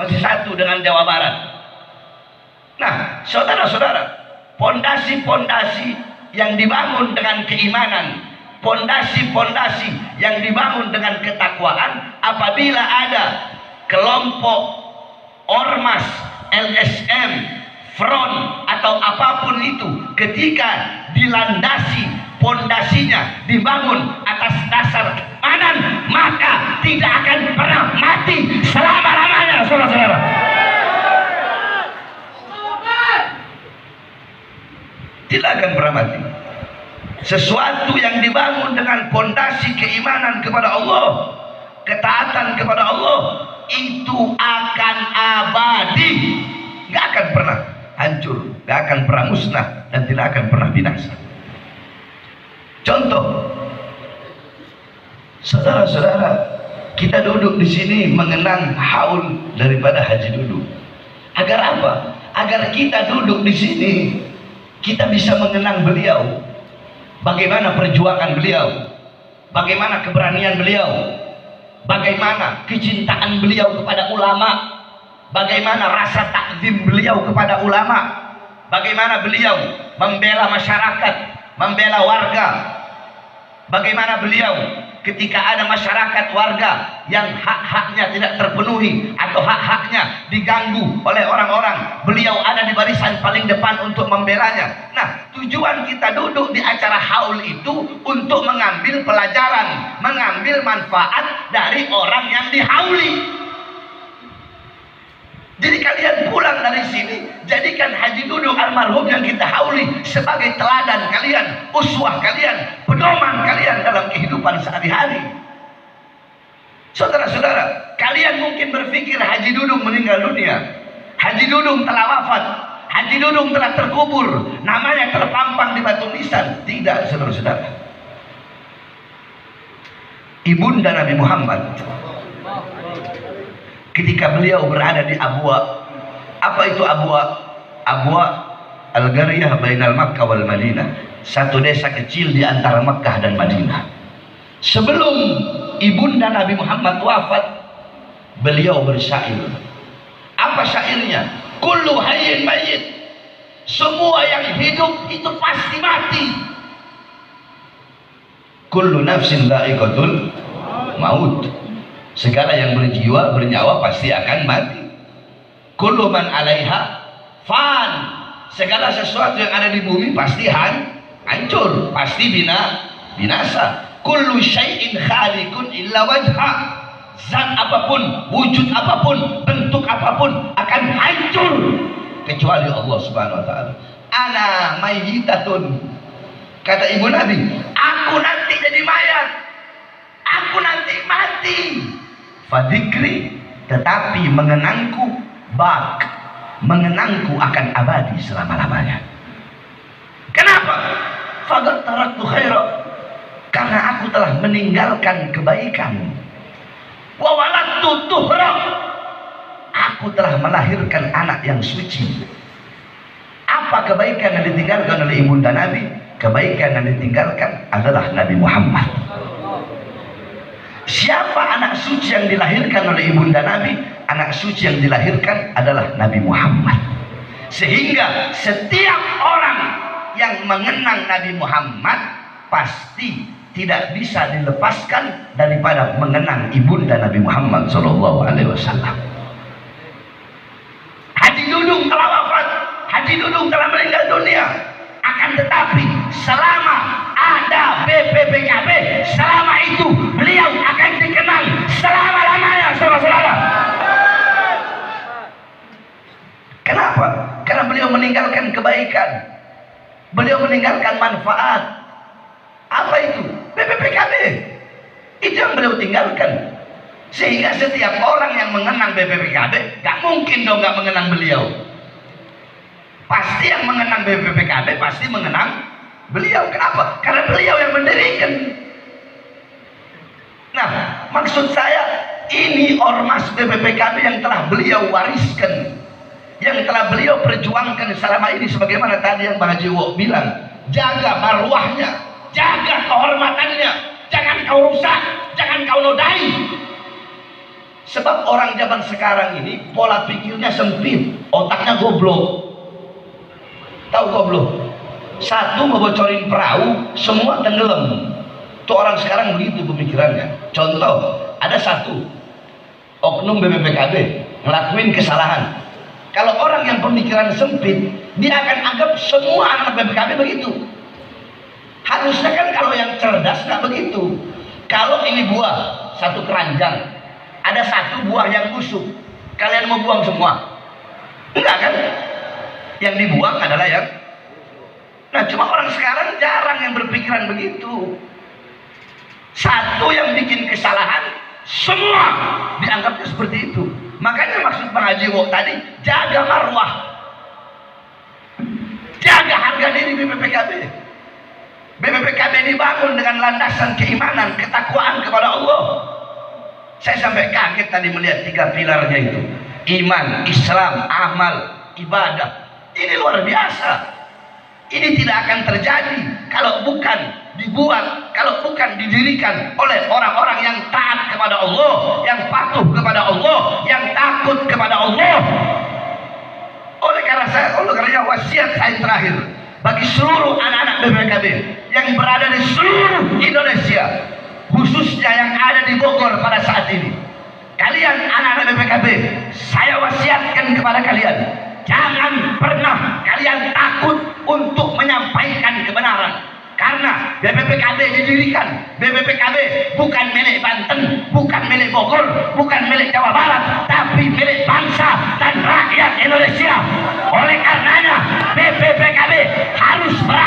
masih satu dengan Jawa Barat. Nah, saudara-saudara, pondasi-pondasi yang dibangun dengan keimanan, pondasi-pondasi yang dibangun dengan ketakwaan, apabila ada kelompok ormas, LSM, front atau apapun itu, ketika dilandasi, pondasinya dibangun atas dasar keimanan, maka tidak akan pernah mati selama-lamanya, saudara-saudara. Tidak akan pernah mati. Sesuatu yang dibangun dengan pondasi keimanan kepada Allah, ketaatan kepada Allah, itu akan abadi, gak akan pernah hancur, gak akan pernah musnah, dan tidak akan pernah binasa. Contoh, saudara-saudara, kita duduk di sini mengenang haul daripada Haji Dudung. Agar apa? Agar kita duduk di sini, kita bisa mengenang beliau, bagaimana perjuangan beliau, bagaimana keberanian beliau, bagaimana kecintaan beliau kepada ulama, bagaimana rasa takzim beliau kepada ulama, bagaimana beliau membela masyarakat, membela warga, bagaimana beliau ketika ada masyarakat warga yang hak-haknya tidak terpenuhi atau hak-haknya diganggu oleh orang-orang, beliau ada di barisan paling depan untuk membelanya. Nah, tujuan kita duduk di acara haul itu untuk mengambil pelajaran, mengambil manfaat dari orang yang dihauli. Jadi kalian pulang dari sini, jadikan Haji Dudung almarhum yang kita hauli sebagai teladan kalian, uswah kalian, pedoman kalian dalam kehidupan sehari-hari. Saudara-saudara, kalian mungkin berpikir Haji Dudung meninggal dunia, Haji Dudung telah wafat, Haji Dudung telah terkubur, namanya terpampang di batu nisan. Tidak, saudara-saudara. Ibunda Nabi Muhammad, ketika beliau berada di Abwa, apa itu Abwa? Abwa Al-Gariyah bainal Makkah wal Madinah, satu desa kecil di antara Makkah dan Madinah. Sebelum ibunda Nabi Muhammad wafat, beliau bersyair. Apa syairnya? Kullu hayyin mayyit, semua yang hidup itu pasti mati. Kullu nafsin dha'iqatul maut, segala yang berjiwa, bernyawa pasti akan mati. Kullu man 'alaiha fan, segala sesuatu yang ada di bumi pasti hancur, pasti binasa. Kullu syai'in khaliqun illa wajha, zat apapun, wujud apapun, bentuk apapun akan hancur kecuali Allah Subhanahu wa taala. Ana mayyitatun, kata ibu Nabi, aku nanti jadi mayat, aku nanti mati. Fadzikri, tetapi mengenangku bak, mengenangku akan abadi selama-lamanya. Kenapa? Faqad taraktu khaira, karena aku telah meninggalkan kebaikan. Wa waladtu tuhra, aku telah melahirkan anak yang suci. Apa kebaikan yang ditinggalkan oleh ibunda Nabi? Kebaikan yang ditinggalkan adalah Nabi Muhammad. Siapa anak suci yang dilahirkan oleh ibunda Nabi? Anak suci yang dilahirkan adalah Nabi Muhammad. Sehingga setiap orang yang mengenang Nabi Muhammad pasti tidak bisa dilepaskan daripada mengenang ibunda Nabi Muhammad SAW. Haji Dudung telah wafat, Haji Dudung telah meninggal dunia. Akan tetapi selama ada BPPKB, selama itu beliau akan dikenang selama-lamanya, saudara-saudara. Kenapa? Karena beliau meninggalkan kebaikan, beliau meninggalkan manfaat. Apa itu? BPPKB. Itu yang beliau tinggalkan. Sehingga setiap orang yang mengenang BPPKB gak mungkin dong gak mengenang beliau. Pasti yang mengenang BPPKB pasti mengenang beliau. Kenapa? Karena beliau yang mendirikan. Nah, maksud saya, ini ormas BPPKB yang telah beliau wariskan, yang telah beliau perjuangkan selama ini, sebagaimana tadi yang Bang Haji Wo bilang, jaga marwahnya, jaga kehormatannya, jangan kau rusak, jangan kau nodai. Sebab orang zaman sekarang ini pola pikirnya sempit, otaknya goblok. Tahu goblok? Satu ngebocorin perahu, semua tenggelam. Tuh orang sekarang begitu pemikirannya. Contoh, ada satu oknum BPPKB ngelakuin kesalahan. Kalau orang yang pemikiran sempit, dia akan anggap semua anak BPKB begitu. Harusnya kan kalau yang cerdas nggak begitu. Kalau ini buah satu keranjang, ada satu buah yang busuk, kalian mau buang semua? Enggak kan? Yang dibuang adalah yang. Nah, cuma orang sekarang jarang yang berpikiran begitu. Satu yang bikin kesalahan, semua dianggapnya seperti itu. Makanya maksud Bang Haji Wo tadi, jaga marwah, jaga harga diri BPPKB. BPPKB dibangun dengan landasan keimanan, ketakwaan kepada Allah. Saya sampai kaget tadi melihat 3 pilarnya itu. Iman, Islam, amal, ibadah. Ini luar biasa. Ini tidak akan terjadi kalau bukan dibuat, kalau bukan didirikan oleh orang-orang yang taat kepada Allah, yang patuh kepada Allah, yang takut kepada Allah. Oleh karena wasiat saya terakhir bagi seluruh anak-anak BPKB yang berada di seluruh Indonesia, khususnya yang ada di Bogor pada saat ini. Kalian anak-anak BPKB, saya wasiatkan kepada kalian, jangan pernah kalian takut untuk menyampaikan kebenaran. Karena BPPKB didirikan, BPPKB bukan milik Banten, bukan milik Bogor, bukan milik Jawa Barat, tapi milik bangsa dan rakyat Indonesia. Oleh karenanya BPPKB harus